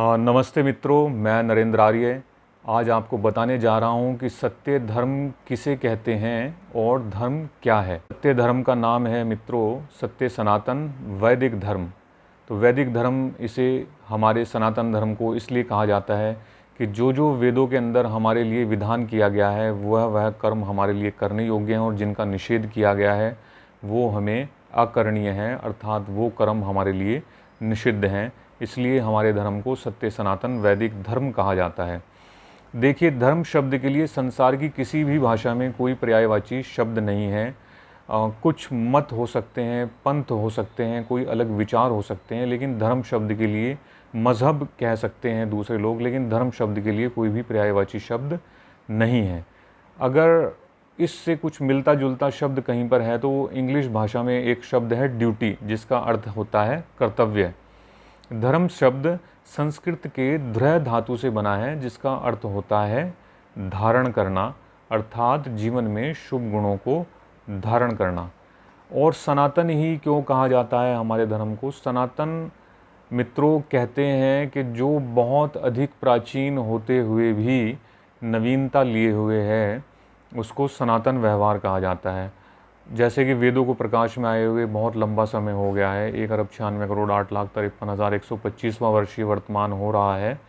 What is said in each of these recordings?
नमस्ते मित्रों, मैं नरेंद्र आर्य आज आपको बताने जा रहा हूं कि सत्य धर्म किसे कहते हैं और धर्म क्या है। सत्य धर्म का नाम है मित्रों सत्य सनातन वैदिक धर्म। तो वैदिक धर्म इसे हमारे सनातन धर्म को इसलिए कहा जाता है कि जो वेदों के अंदर हमारे लिए विधान किया गया है वह कर्म हमारे लिए करने योग्य हैं और जिनका निषेध किया गया है वो हमें अकरणीय हैं, अर्थात वो कर्म हमारे लिए निषिद्ध हैं। इसलिए हमारे धर्म को सत्य सनातन वैदिक धर्म कहा जाता है। देखिए, धर्म शब्द के लिए संसार की किसी भी भाषा में कोई पर्यायवाची शब्द नहीं है। कुछ मत हो सकते हैं, पंथ हो सकते हैं, कोई अलग विचार हो सकते हैं, लेकिन धर्म शब्द के लिए मज़हब कह सकते हैं दूसरे लोग, लेकिन धर्म शब्द के लिए कोई भी पर्यायवाची शब्द नहीं है। अगर इससे कुछ मिलता जुलता शब्द कहीं पर है तो इंग्लिश भाषा में एक शब्द है ड्यूटी, जिसका अर्थ होता है कर्तव्य। धर्म शब्द संस्कृत के ध्रय धातु से बना है, जिसका अर्थ होता है धारण करना, अर्थात जीवन में शुभ गुणों को धारण करना। और सनातन ही क्यों कहा जाता है हमारे धर्म को? सनातन मित्रों कहते हैं कि जो बहुत अधिक प्राचीन होते हुए भी नवीनता लिए हुए है उसको सनातन व्यवहार कहा जाता है। जैसे कि वेदों को प्रकाश में आए हुए बहुत लंबा समय हो गया है, 1,96,08,53,125वां वर्ष वर्तमान हो रहा है।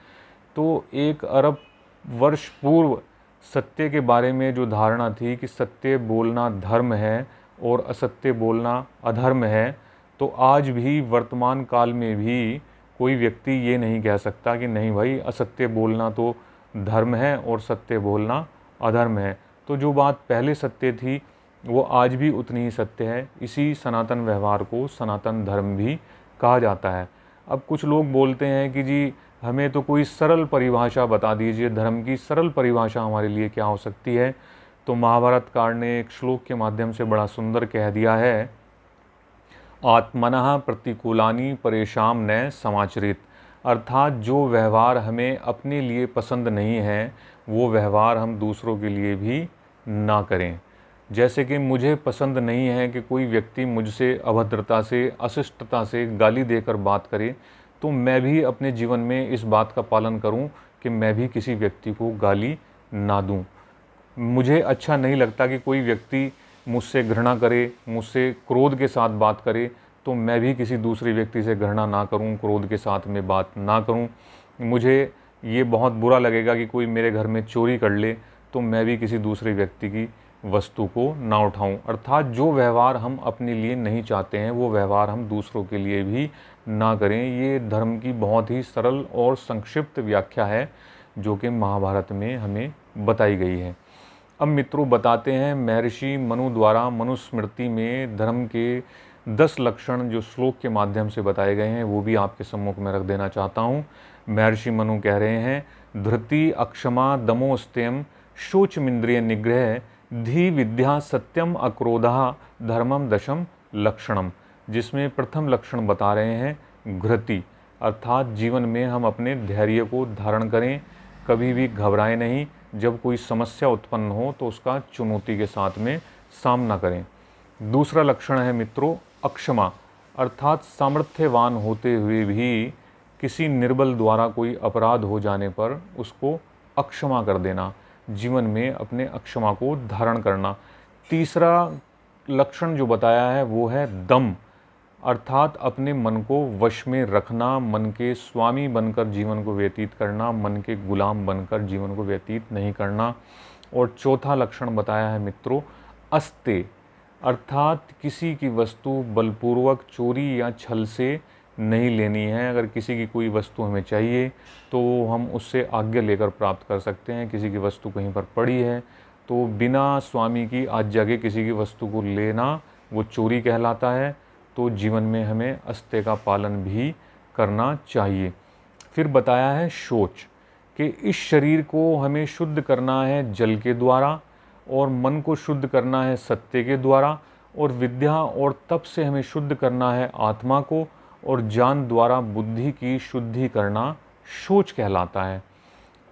तो 1 अरब वर्ष पूर्व सत्य के बारे में जो धारणा थी कि सत्य बोलना धर्म है और असत्य बोलना अधर्म है, तो आज भी वर्तमान काल में भी कोई व्यक्ति ये नहीं कह सकता कि नहीं भाई, असत्य बोलना तो धर्म है और सत्य बोलना अधर्म है। तो जो बात पहले सत्य थी वो आज भी उतनी ही सत्य है। इसी सनातन व्यवहार को सनातन धर्म भी कहा जाता है। अब कुछ लोग बोलते हैं कि जी हमें तो कोई सरल परिभाषा बता दीजिए, धर्म की सरल परिभाषा हमारे लिए क्या हो सकती है। तो महाभारत कार ने एक श्लोक के माध्यम से बड़ा सुंदर कह दिया है, आत्मनः प्रतिकूलानि परेशान न समाचरित। अर्थात जो व्यवहार हमें अपने लिए पसंद नहीं है वो व्यवहार हम दूसरों के लिए भी ना करें। जैसे कि मुझे पसंद नहीं है कि कोई व्यक्ति मुझसे अभद्रता से, अशिष्टता से गाली देकर बात करे, तो मैं भी अपने जीवन में इस बात का पालन करूं कि मैं भी किसी व्यक्ति को गाली ना दूं। मुझे अच्छा नहीं लगता कि कोई व्यक्ति मुझसे घृणा करे, मुझसे क्रोध के साथ बात करे, तो मैं भी किसी दूसरे व्यक्ति से घृणा ना करूं, क्रोध के साथ में बात ना करूं। मुझे ये बहुत बुरा लगेगा कि कोई मेरे घर में चोरी कर ले, तो मैं भी किसी दूसरे व्यक्ति की वस्तु को ना उठाऊं। अर्थात जो व्यवहार हम अपने लिए नहीं चाहते हैं वो व्यवहार हम दूसरों के लिए भी ना करें। ये धर्म की बहुत ही सरल और संक्षिप्त व्याख्या है जो कि महाभारत में हमें बताई गई है। अब मित्रों बताते हैं महर्षि मनु द्वारा मनुस्मृति में धर्म के 10 लक्षण जो श्लोक के माध्यम से बताए गए हैं वो भी आपके सम्मुख में रख देना चाहता हूँ। महर्षि मनु कह रहे हैं, धृति अक्षमा दमोस्त्यम शोचमिंद्रिय निग्रह धी विद्या सत्यम अक्रोधा धर्मम दशम लक्षणम। जिसमें प्रथम लक्षण बता रहे हैं घृति, अर्थात जीवन में हम अपने धैर्य को धारण करें, कभी भी घबराएं नहीं। जब कोई समस्या उत्पन्न हो तो उसका चुनौती के साथ में सामना करें। दूसरा लक्षण है मित्रों अक्षमा, अर्थात सामर्थ्यवान होते हुए भी किसी निर्बल द्वारा कोई अपराध हो जाने पर उसको अक्षमा कर देना, जीवन में अपने अक्षमा को धारण करना। तीसरा लक्षण जो बताया है वो है दम, अर्थात अपने मन को वश में रखना, मन के स्वामी बनकर जीवन को व्यतीत करना, मन के गुलाम बनकर जीवन को व्यतीत नहीं करना। और चौथा लक्षण बताया है मित्रों अस्ते, अर्थात किसी की वस्तु बलपूर्वक चोरी या छल से नहीं लेनी है। अगर किसी की कोई वस्तु हमें चाहिए तो हम उससे आज्ञा लेकर प्राप्त कर सकते हैं। किसी की वस्तु कहीं पर पड़ी है तो बिना स्वामी की आज्ञा के किसी की वस्तु को लेना वो चोरी कहलाता है। तो जीवन में हमें अस्त्य का पालन भी करना चाहिए। फिर बताया है शौच, कि इस शरीर को हमें शुद्ध करना है जल के द्वारा और मन को शुद्ध करना है सत्य के द्वारा और विद्या और तप से हमें शुद्ध करना है आत्मा को और ज्ञान द्वारा बुद्धि की शुद्धि करना शौच कहलाता है।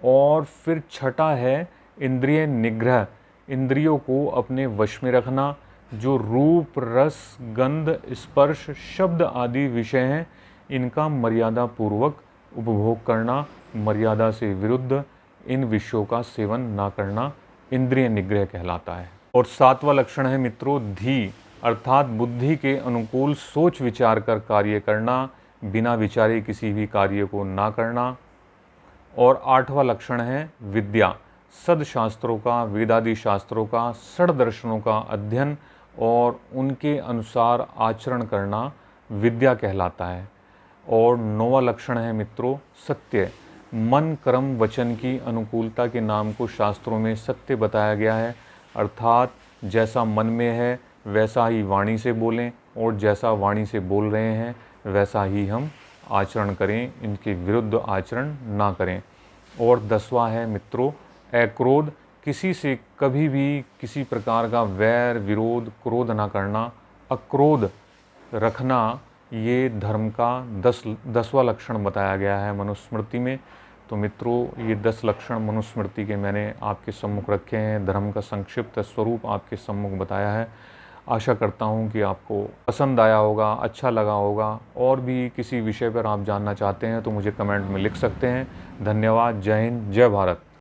और फिर छठा है इंद्रिय निग्रह, इंद्रियों को अपने वश में रखना। जो रूप रस गंध स्पर्श शब्द आदि विषय हैं इनका मर्यादा पूर्वक उपभोग करना, मर्यादा से विरुद्ध इन विषयों का सेवन ना करना इंद्रिय निग्रह कहलाता है। और 7वां लक्षण है मित्रों धी, अर्थात बुद्धि के अनुकूल सोच विचार कर कार्य करना, बिना विचारे किसी भी कार्य को ना करना। और 8वां लक्षण है विद्या, सदशास्त्रों का, वेदादि शास्त्रों का, षड दर्शनों का अध्ययन और उनके अनुसार आचरण करना विद्या कहलाता है। और 9वां लक्षण है मित्रों सत्य, मन कर्म वचन की अनुकूलता के नाम को शास्त्रों में सत्य बताया गया है, अर्थात जैसा मन में है वैसा ही वाणी से बोलें और जैसा वाणी से बोल रहे हैं वैसा ही हम आचरण करें, इनके विरुद्ध आचरण ना करें। और 10वां है मित्रों अक्रोध, किसी से कभी भी किसी प्रकार का वैर विरोध क्रोध ना करना, अक्रोध रखना, ये धर्म का 10वां लक्षण बताया गया है मनुस्मृति में। तो मित्रों ये 10 लक्षण मनुस्मृति के मैंने आपके सम्मुख रखे हैं, धर्म का संक्षिप्त स्वरूप आपके सम्मुख बताया है। आशा करता हूँ कि आपको पसंद आया होगा, अच्छा लगा होगा। और भी किसी विषय पर आप जानना चाहते हैं तो मुझे कमेंट में लिख सकते हैं। धन्यवाद। जय हिंद, जय भारत।